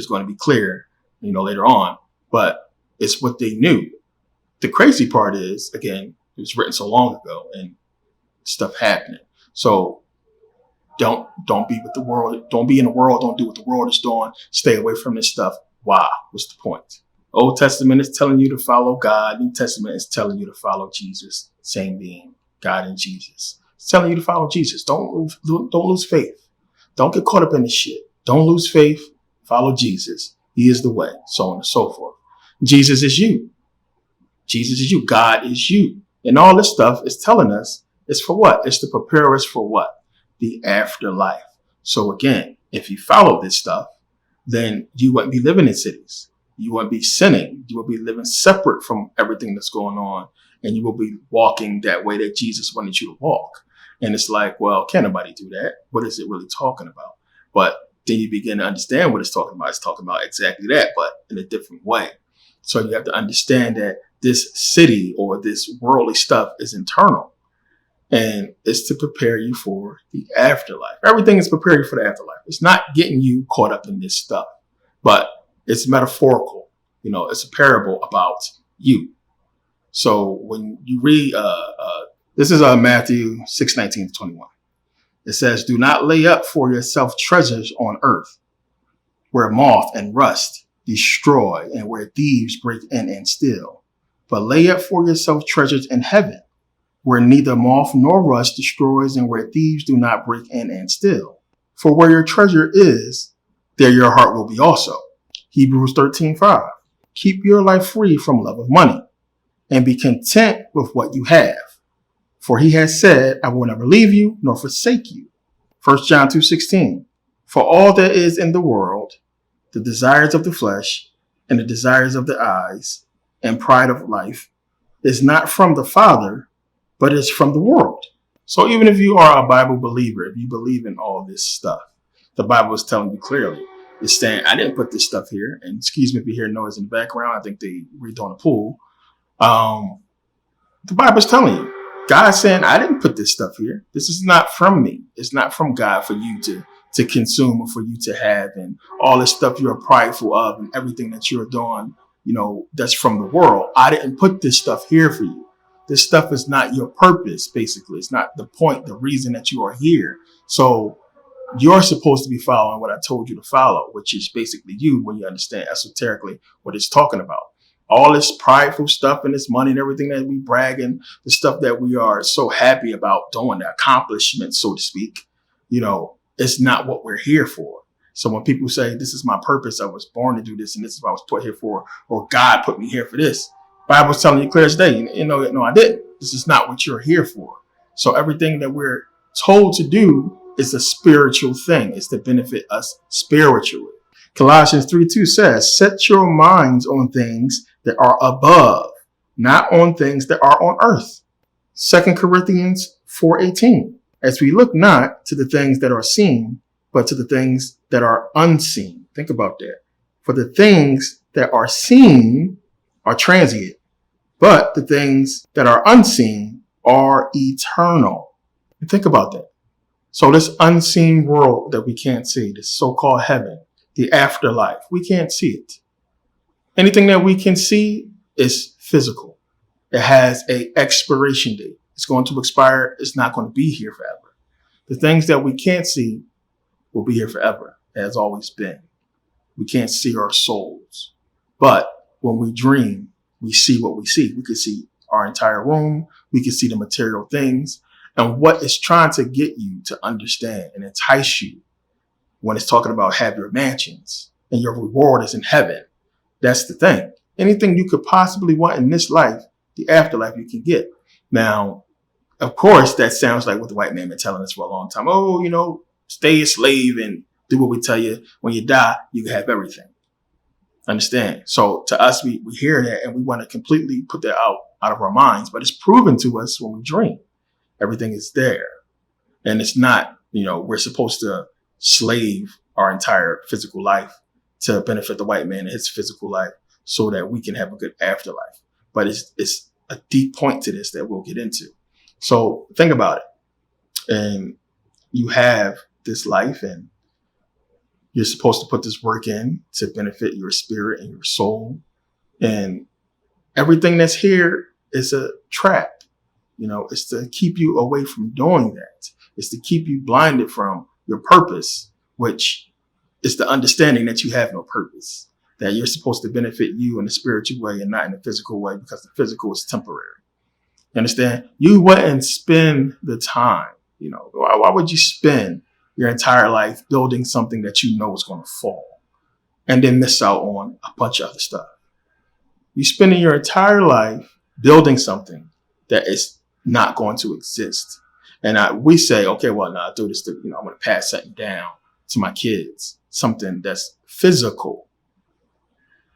is going to be clear, later on. But it's what they knew. The crazy part is, again, it was written so long ago and stuff happening. So don't be with the world. Don't be in the world. Don't do what the world is doing. Stay away from this stuff. Why? What's the point? Old Testament is telling you to follow God. New Testament is telling you to follow Jesus. Same being, God and Jesus. It's telling you to follow Jesus. Don't lose faith. Don't get caught up in this shit. Don't lose faith. Follow Jesus. He is the way, so on and so forth. Jesus is you. Jesus is you. God is you. And all this stuff is telling us it's for what? It's to prepare us for what? The afterlife. So again, if you follow this stuff, then you wouldn't be living in cities. You wouldn't be sinning. You will be living separate from everything that's going on. And you will be walking that way that Jesus wanted you to walk. And it's like, well, can't nobody do that? What is it really talking about? But then you begin to understand what it's talking about. It's talking about exactly that, but in a different way. So you have to understand that this city or this worldly stuff is internal. And it's to prepare you for the afterlife. Everything is preparing you for the afterlife. It's not getting you caught up in this stuff, but it's metaphorical. It's a parable about you. So when you read, this is Matthew 6:19-21. It says, do not lay up for yourself treasures on earth, where moth and rust destroy and where thieves break in and steal. But lay up for yourself treasures in heaven, where neither moth nor rust destroys and where thieves do not break in and steal. For where your treasure is, there your heart will be also. Hebrews 13:5. Keep your life free from love of money and be content with what you have. For he has said, I will never leave you nor forsake you. 1 John 2:16. For all that is in the world, the desires of the flesh and the desires of the eyes and pride of life is not from the Father, but it's from the world. So even if you are a Bible believer, if you believe in all this stuff, the Bible is telling you clearly. It's saying, I didn't put this stuff here. And excuse me if you hear noise in the background. I think they redoing the pool. The Bible's telling you. God's saying, I didn't put this stuff here. This is not from me. It's not from God for you to consume or for you to have, and all this stuff you're prideful of and everything that you're doing, that's from the world. I didn't put this stuff here for you. This stuff is not your purpose, basically. It's not the point, the reason that you are here. So you're supposed to be following what I told you to follow, which is basically you when you understand esoterically what it's talking about. All this prideful stuff and this money and everything that we bragging, the stuff that we are so happy about doing, the accomplishments, so to speak, it's not what we're here for. So when people say, this is my purpose, I was born to do this, and this is what I was put here for, or God put me here for this, Bible's telling you clear as day, no, I didn't. This is not what you're here for. So everything that we're told to do is a spiritual thing. It's to benefit us spiritually. Colossians 3:2 says, set your minds on things that are above, not on things that are on earth. 2 Corinthians 4:18, as we look not to the things that are seen, but to the things that are unseen. Think about that. For the things that are seen are transient, but the things that are unseen are eternal. And think about that. So this unseen world that we can't see, this so-called heaven, the afterlife, we can't see it. Anything that we can see is physical. It has an expiration date. It's going to expire. It's not going to be here forever. The things that we can't see will be here forever. It has always been. We can't see our souls. But when we dream, we see what we see. We could see our entire room. We could see the material things. And what it's trying to get you to understand and entice you when it's talking about have your mansions and your reward is in heaven. That's the thing. Anything you could possibly want in this life, the afterlife, you can get. Now, of course, that sounds like what the white man been telling us for a long time. Oh, stay a slave and do what we tell you. When you die, you can have everything. Understand? So to us, we hear that and we want to completely put that out of our minds. But it's proven to us when we dream. Everything is there. And it's not, we're supposed to slave our entire physical life to benefit the white man and his physical life so that we can have a good afterlife. But it's a deep point to this that we'll get into. So think about it. And you have this life and You're supposed to put this work in to benefit your spirit and your soul. And everything that's here is a trap. It's to keep you away from doing that. It's to keep you blinded from your purpose, which is the understanding that you have no purpose, that you're supposed to benefit you in a spiritual way and not in a physical way, because the physical is temporary. You understand? You wouldn't spend the time. Why would you spend your entire life building something that you know is going to fall and then miss out on a bunch of other stuff? You spending your entire life building something that is not going to exist. And we say, okay, well, no, I do this to, I'm going to pass something down to my kids, something that's physical.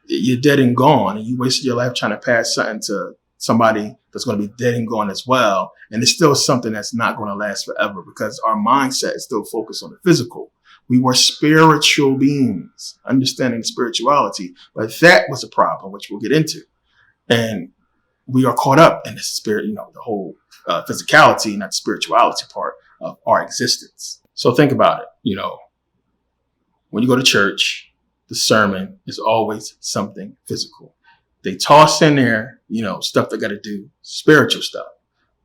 You're dead and gone, and you wasted your life trying to pass something to somebody that's going to be dead and gone as well. And it's still something that's not going to last forever, because our mindset is still focused on the physical. We were spiritual beings, understanding spirituality, but that was a problem, which we'll get into. And we are caught up in the spirit, the whole physicality, not the spirituality part of our existence. So think about it. When you go to church, the sermon is always something physical. They toss in there, stuff they got to do, spiritual stuff.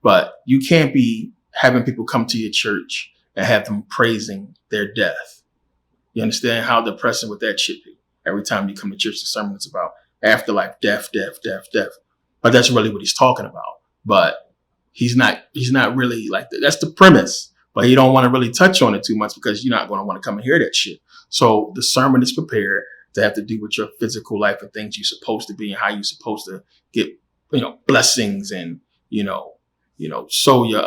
But you can't be having people come to your church and have them praising their death. You understand how depressing would that shit be? Every time you come to church, the sermon is about afterlife, death, death, death, death. But that's really what he's talking about. But he's not really like that. That's the premise. But he don't want to really touch on it too much, because you're not going to want to come and hear that shit. So the sermon is prepared to have to do with your physical life and things you're supposed to be and how you're supposed to get, blessings and, sow your,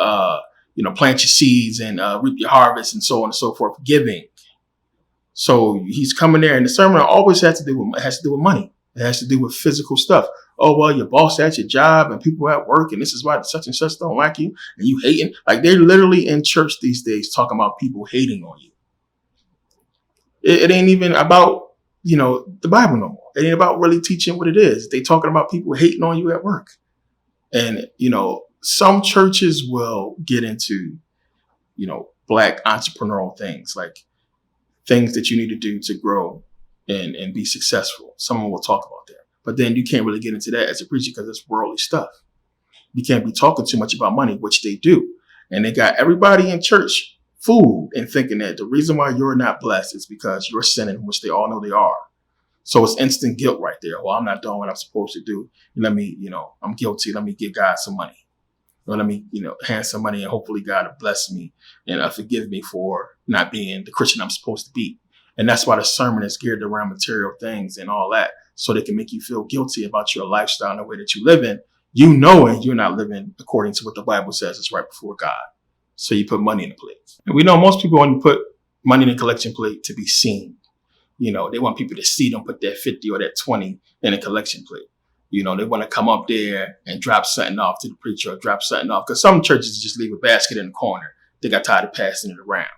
plant your seeds and reap your harvest and so on and so forth, giving. So he's coming there, and the sermon always has to do with money. It has to do with physical stuff. Oh, well, your boss at your job and people at work, and this is why such and such don't like you, and you hating. Like, they're literally in church these days talking about people hating on you. It ain't even about, the Bible no more. It ain't about really teaching what it is. They talking about people hating on you at work. And, some churches will get into, Black entrepreneurial things, like things that you need to do to grow and be successful. Someone will talk about that. But then you can't really get into that as a preacher, because it's worldly stuff. You can't be talking too much about money, which they do. And they got everybody in church fooled and thinking that the reason why you're not blessed is because you're sinning, which they all know they are. So it's instant guilt right there. Well, I'm not doing what I'm supposed to do. Let me, I'm guilty. Let me give God some money. Or let me, hand some money, and hopefully God will bless me and forgive me for not being the Christian I'm supposed to be. And that's why the sermon is geared around material things and all that, so they can make you feel guilty about your lifestyle and the way that you live in, knowing you're not living according to what the Bible says is right before God. So you put money in the plate. And we know most people want to put money in a collection plate to be seen. They want people to see them put that 50 or that 20 in a collection plate. They want to come up there and drop something off to the preacher, or drop something off. Because some churches just leave a basket in the corner. They got tired of passing it around.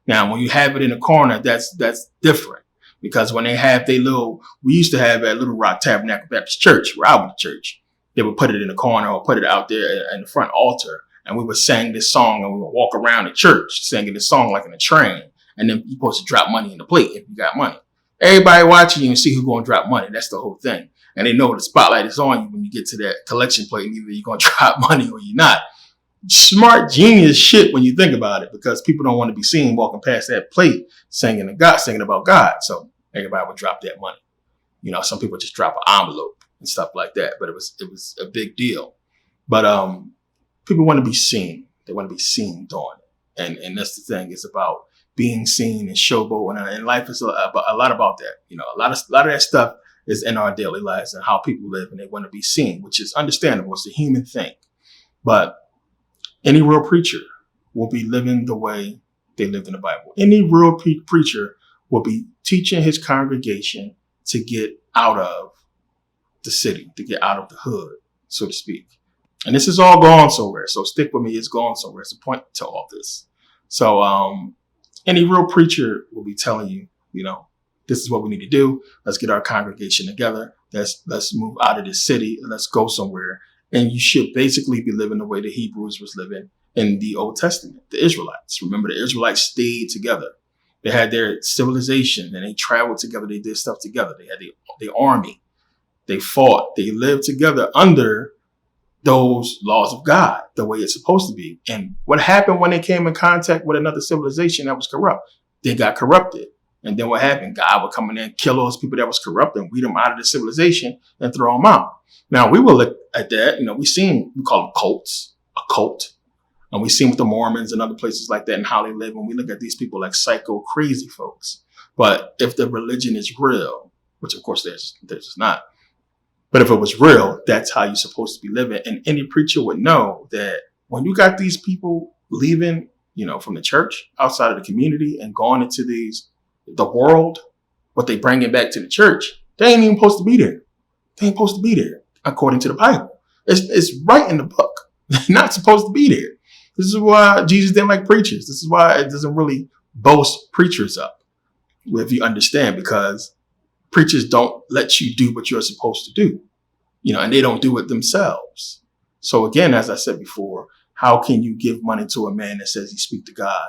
Now, when you have it in the corner, that's different. Because when they have we used to have at Little Rock Tabernacle Baptist Church, where I went to church, they would put it in the corner or put it out there in the front altar. And we would sing this song, and we would walk around the church singing this song like in a train. And then you're supposed to drop money in the plate if you got money. Everybody watching you and see who's going to drop money. That's the whole thing. And they know the spotlight is on you when you get to that collection plate, and either you're going to drop money or you're not. Smart, genius shit when you think about it, because people don't want to be seen walking past that plate singing about God. So everybody would drop that money. Some people just drop an envelope and stuff like that, but it was a big deal. But people want to be seen. They want to be seen doing it. And that's the thing. It's about being seen and showboat. And life is a lot about that. A lot of that stuff is in our daily lives and how people live, and they want to be seen, which is understandable. It's a human thing. But any real preacher will be living the way they lived in the Bible. Any real preacher will be teaching his congregation to get out of the city, to get out of the hood, so to speak. And this is all going somewhere. So stick with me. It's going somewhere. It's a point to all this. So any real preacher will be telling you, this is what we need to do. Let's get our congregation together. Let's move out of this city and let's go somewhere. And you should basically be living the way the Hebrews was living in the Old Testament, the Israelites. Remember, the Israelites stayed together. They had their civilization and they traveled together. They did stuff together. They had their army. They fought. They lived together under those laws of God, the way it's supposed to be. And what happened when they came in contact with another civilization that was corrupt? They got corrupted. And then what happened? God would come in and kill those people that was corrupt and weed them out of the civilization and throw them out. Now, we will look at that. We call them cults, a cult. And we've seen with the Mormons and other places like that and how they live. And we look at these people like psycho, crazy folks. But if the religion is real, which of course there's not, but if it was real, that's how you're supposed to be living. And any preacher would know that when you got these people leaving, from the church, outside of the community and going into the world, what they bringing back to the church, they ain't even supposed to be there. They ain't supposed to be there, according to the Bible. It's right in the book. They're not supposed to be there. This is why Jesus didn't like preachers. This is why it doesn't really boast preachers up, if you understand, because preachers don't let you do what you're supposed to do, and they don't do it themselves. So again, as I said before, how can you give money to a man that says he speak to God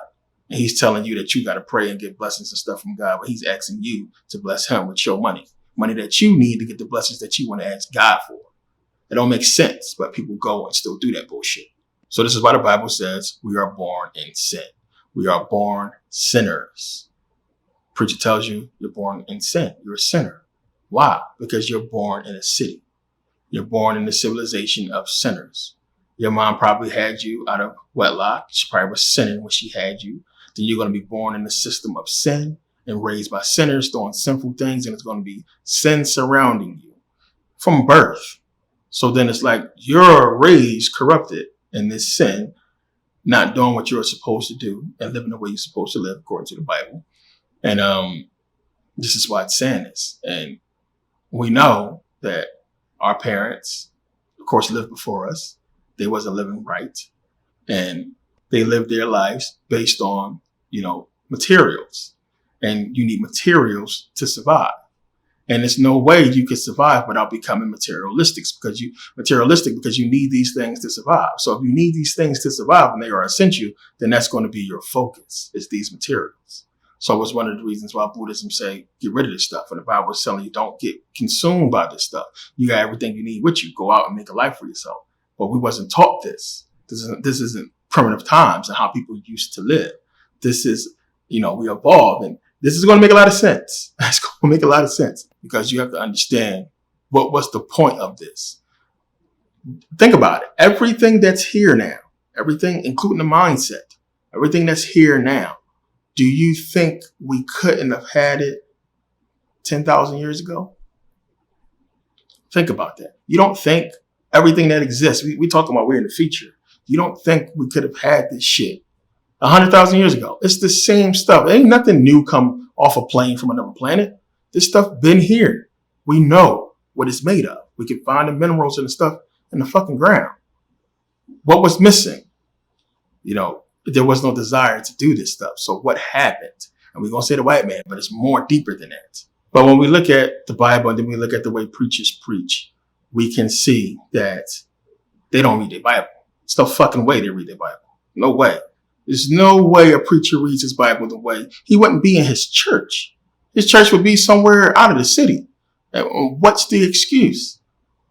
and he's telling you that you got to pray and get blessings and stuff from God, but he's asking you to bless him with your money that you need to get the blessings that you want to ask God for? It don't make sense, but people go and still do that bullshit. So this is why the Bible says we are born in sin. We are born sinners. Preacher tells you you're born in sin. You're a sinner. Why? Because you're born in a city. You're born in the civilization of sinners. Your mom probably had you out of wedlock. She probably was sinning when she had you. Then you're going to be born in the system of sin and raised by sinners doing sinful things. And it's going to be sin surrounding you from birth. So then it's like you're raised corrupted in this sin, not doing what you're supposed to do and living the way you're supposed to live according to the Bible. And this is why it's sadness. And we know that our parents, of course, lived before us. They wasn't living right. And they lived their lives based on, materials. And you need materials to survive. And there's no way you can survive without becoming materialistic because you need these things to survive. So if you need these things to survive and they are essential, then that's going to be your focus, is these materials. So it's one of the reasons why Buddhism say, get rid of this stuff. And the Bible is telling you, don't get consumed by this stuff. You got everything you need with you. Go out and make a life for yourself. But we wasn't taught this. This isn't primitive times and how people used to live. This is, we evolve. And this is going to make a lot of sense. It's going to make a lot of sense because you have to understand what's the point of this. Think about it. Everything that's here now, everything, including the mindset, everything that's here now, do you think we couldn't have had it 10,000 years ago? Think about that. You don't think everything that exists, we talking about we're in the future. You don't think we could have had this shit 100,000 years ago? It's the same stuff. Ain't nothing new come off a plane from another planet. This stuff been here. We know what it's made of. We can find the minerals and the stuff in the fucking ground. What was missing? There was no desire to do this stuff. So what happened? And we're going to say the white man, but it's more deeper than that. But when we look at the Bible and then we look at the way preachers preach, we can see that they don't read their Bible. It's no fucking way they read their Bible. No way. There's no way a preacher reads his Bible the way he wouldn't be in his church. His church would be somewhere out of the city. And what's the excuse?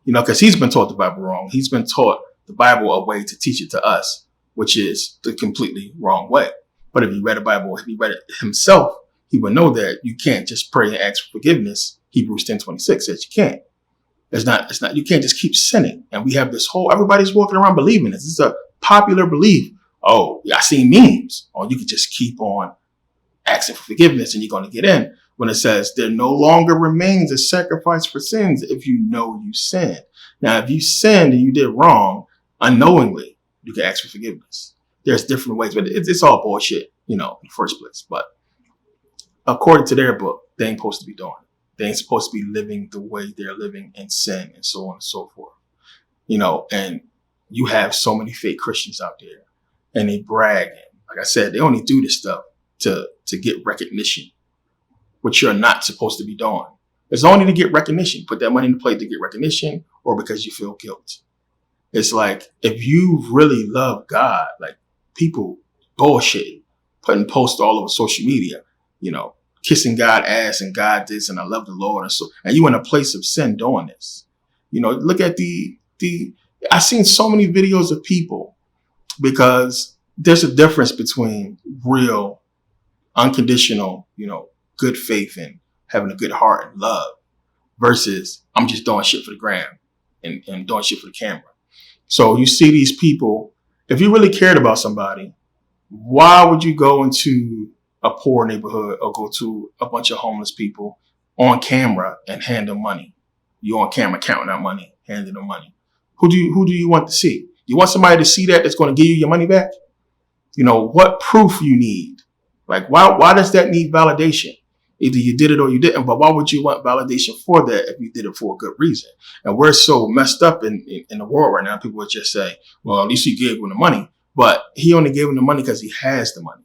Because he's been taught the Bible wrong. He's been taught the Bible a way to teach it to us, which is the completely wrong way. But if he read the Bible, if he read it himself, he would know that you can't just pray and ask for forgiveness. Hebrews 10:26 says you can't. It's not, you can't just keep sinning. And we have this everybody's walking around believing this. This is a popular belief. Oh, I seen memes. Oh, you can just keep on asking for forgiveness and you're going to get in. When it says there no longer remains a sacrifice for sins if you know you sinned. Now, if you sinned and you did wrong unknowingly, you can ask for forgiveness. There's different ways, but it's all bullshit, in the first place. But according to their book, they ain't supposed to be doing it. They ain't supposed to be living the way they're living in sin and so on and so forth. And you have so many fake Christians out there and they bragging. Like I said, they only do this stuff to get recognition, which you're not supposed to be doing. It's only to get recognition. Put that money in the plate to get recognition or because you feel guilt. It's like, if you really love God, like people bullshit, putting posts all over social media. kissing God ass and God this and I love the Lord. And you in a place of sin doing this. Look at I've seen so many videos of people, because there's a difference between real, unconditional, good faith and having a good heart and love versus I'm just doing shit for the gram and doing shit for the camera. So you see these people, if you really cared about somebody, why would you go into a poor neighborhood or go to a bunch of homeless people on camera and hand them money? You on camera counting out money, handing them money. Who do you want to see? You want somebody to see that's going to give you your money back? What proof you need? Like, why does that need validation? Either you did it or you didn't, but why would you want validation for that if you did it for a good reason? And we're so messed up in the world right now. People would just say, well, at least he gave him the money, but he only gave him the money because he has the money.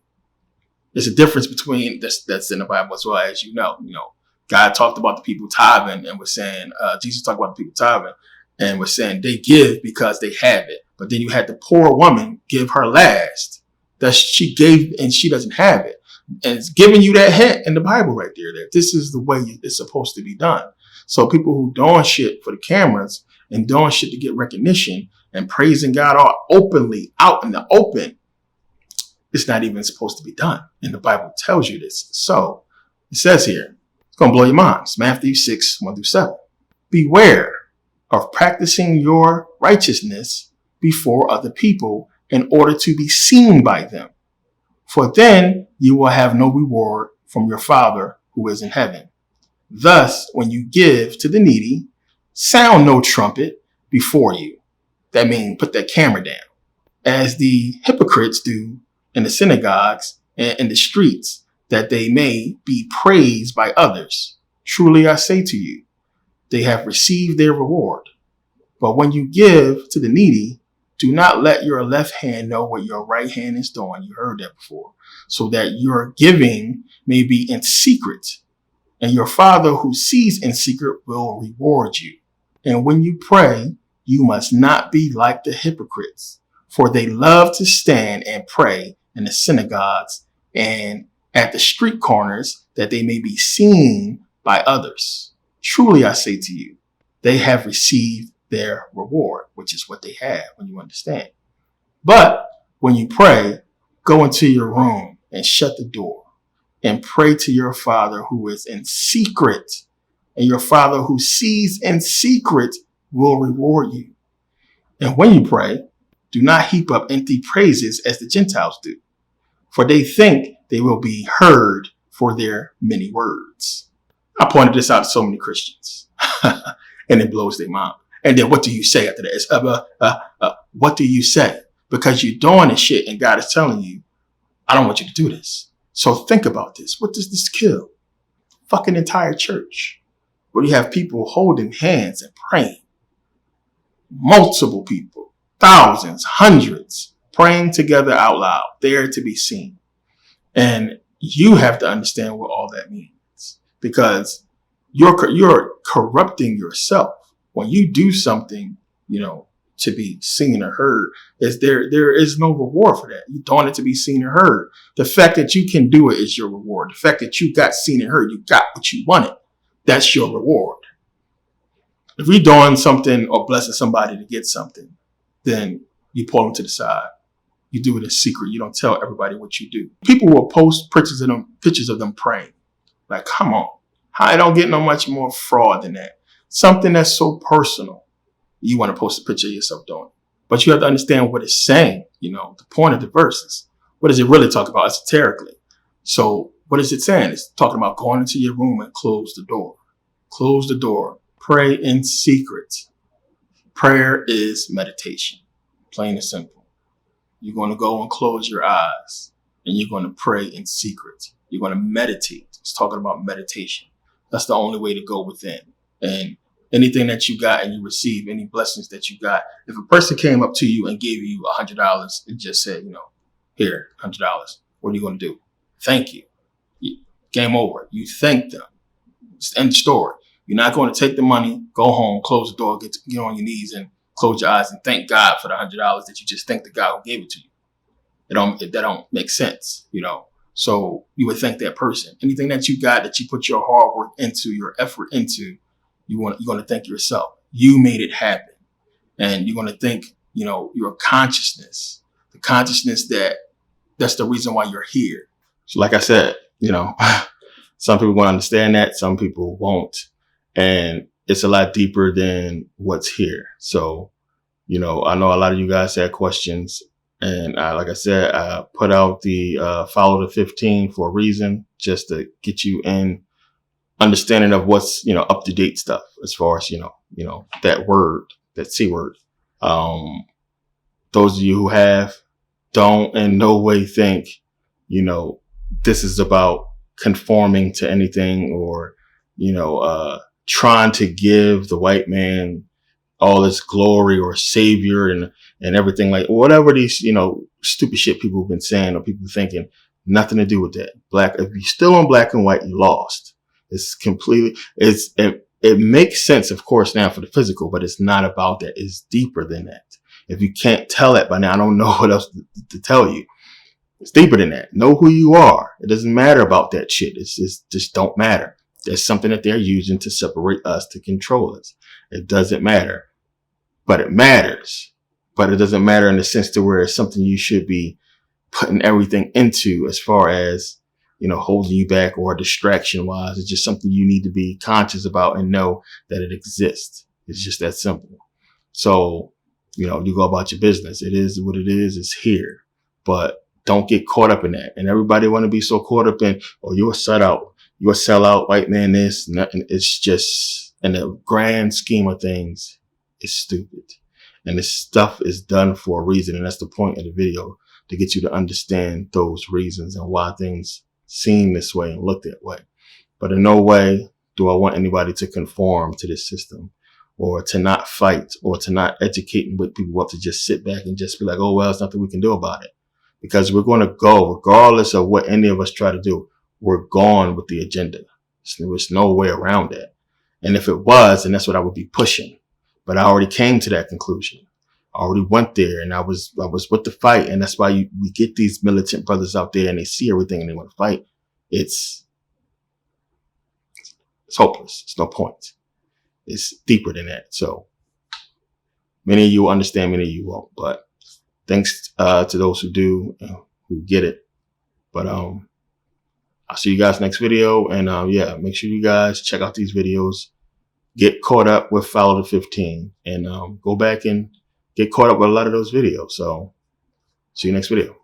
There's a difference between that's in the Bible as well, as God talked about the people tithing and was saying, Jesus talked about the people tithing and was saying they give because they have it. But then you had the poor woman give her last that she gave and she doesn't have it. And it's giving you that hint in the Bible right there that this is the way it's supposed to be done. So people who doing shit for the cameras and doing shit to get recognition and praising God all openly out in the open, it's not even supposed to be done. And the Bible tells you this. So it says here, it's going to blow your mind. It's Matthew 6:1-7. Beware of practicing your righteousness before other people in order to be seen by them. For then you will have no reward from your Father who is in heaven. Thus, when you give to the needy, sound no trumpet before you. That means put that camera down, as the hypocrites do in the synagogues and in the streets, that they may be praised by others. Truly I say to you, they have received their reward. But when you give to the needy, do not let your left hand know what your right hand is doing. You heard that before. So that your giving may be in secret, and your Father who sees in secret will reward you. And when you pray, you must not be like the hypocrites, for they love to stand and pray in the synagogues and at the street corners, that they may be seen by others. Truly I say to you, they have received their reward, which is what they have, when you understand. But when you pray, go into your room and shut the door and pray to your Father who is in secret, and your Father who sees in secret will reward you. And when you pray, do not heap up empty praises as the Gentiles do, for they think they will be heard for their many words. I pointed this out to so many Christians and it blows their mind. And then what do you say after that? What do you say? Because you're doing this shit and God is telling you, I don't want you to do this. So think about this. What does this kill? Fucking entire church. Where you have people holding hands and praying. Multiple people, thousands, hundreds, praying together out loud, there to be seen. And you have to understand what all that means, because you're corrupting yourself. When you do something, to be seen or heard, there is no reward for that. You're doing it to be seen or heard. The fact that you can do it is your reward. The fact that you got seen and heard, you got what you wanted. That's your reward. If you're doing something or blessing somebody to get something, then you pull them to the side. You do it in secret. You don't tell everybody what you do. People will post pictures of them praying. Like, come on. I don't get no much more fraud than that. Something that's so personal, you want to post a picture of yourself doing it. But you have to understand what it's saying, the point of the verses. What does it really talk about esoterically? So what is it saying? It's talking about going into your room and close the door. Close the door. Pray in secret. Prayer is meditation. Plain and simple. You're going to go and close your eyes and you're going to pray in secret. You're going to meditate. It's talking about meditation. That's the only way to go within. And anything that you got and you receive, any blessings that you got, if a person came up to you and gave you $100 and just said, here, $100, what are you going to do? Thank you. Game over. You thank them. It's the end of the story. You're not going to take the money, go home, close the door, get on your knees and close your eyes and thank God for the $100 that you just thanked the guy who gave it to you. That don't make sense, So you would thank that person. Anything that you got, that you put your hard work into, your effort into, you're going to thank yourself. You made it happen. And you're going to thank, your consciousness, the consciousness that's the reason why you're here. So like I said, some people won't understand that. Some people won't. And it's a lot deeper than what's here. So, I know a lot of you guys had questions. And like I said, I put out the follow the 15 for a reason, just to get you in understanding of what's, up to date stuff as far as, that word, that C word. Those of you who have, don't in no way think, this is about conforming to anything or, trying to give the white man all this glory or savior and everything, like whatever these, stupid shit people have been saying or people thinking. Nothing to do with that. If you're still on black and white, you lost. It's completely, it makes sense, of course, now for the physical, but it's not about that. It's deeper than that. If you can't tell that by now, I don't know what else to tell you. It's deeper than that. Know who you are. It doesn't matter about that shit. It's just don't matter. There's something that they're using to separate us, to control us. It doesn't matter, but it matters. But it doesn't matter in the sense to where it's something you should be putting everything into as far as, holding you back or distraction wise. It's just something you need to be conscious about and know that it exists. It's just that simple. So, you go about your business. It is what it is. It's here, but don't get caught up in that. And everybody want to be so caught up in, oh, you're a sellout. You're a sellout, white man, this, nothing. It's just, in the grand scheme of things, it's stupid. And this stuff is done for a reason. And that's the point of the video, to get you to understand those reasons and why things seem this way and look that way. But in no way do I want anybody to conform to this system, or to not fight, or to not educate and wake people up to just sit back and just be like, oh, well, there's nothing we can do about it. Because we're going to go, regardless of what any of us try to do, we're gone with the agenda. There's no way around that. And if it was, then that's what I would be pushing. But I already came to that conclusion. I already went there, and I was with the fight. And that's why we get these militant brothers out there and they see everything and they want to fight. It's hopeless. It's no point. It's deeper than that. So many of you will understand, many of you won't. But thanks to those who do, who get it. But I'll see you guys next video. And yeah, make sure you guys check out these videos. Get caught up with Follow the 15, and go back and get caught up with a lot of those videos. So see you next video.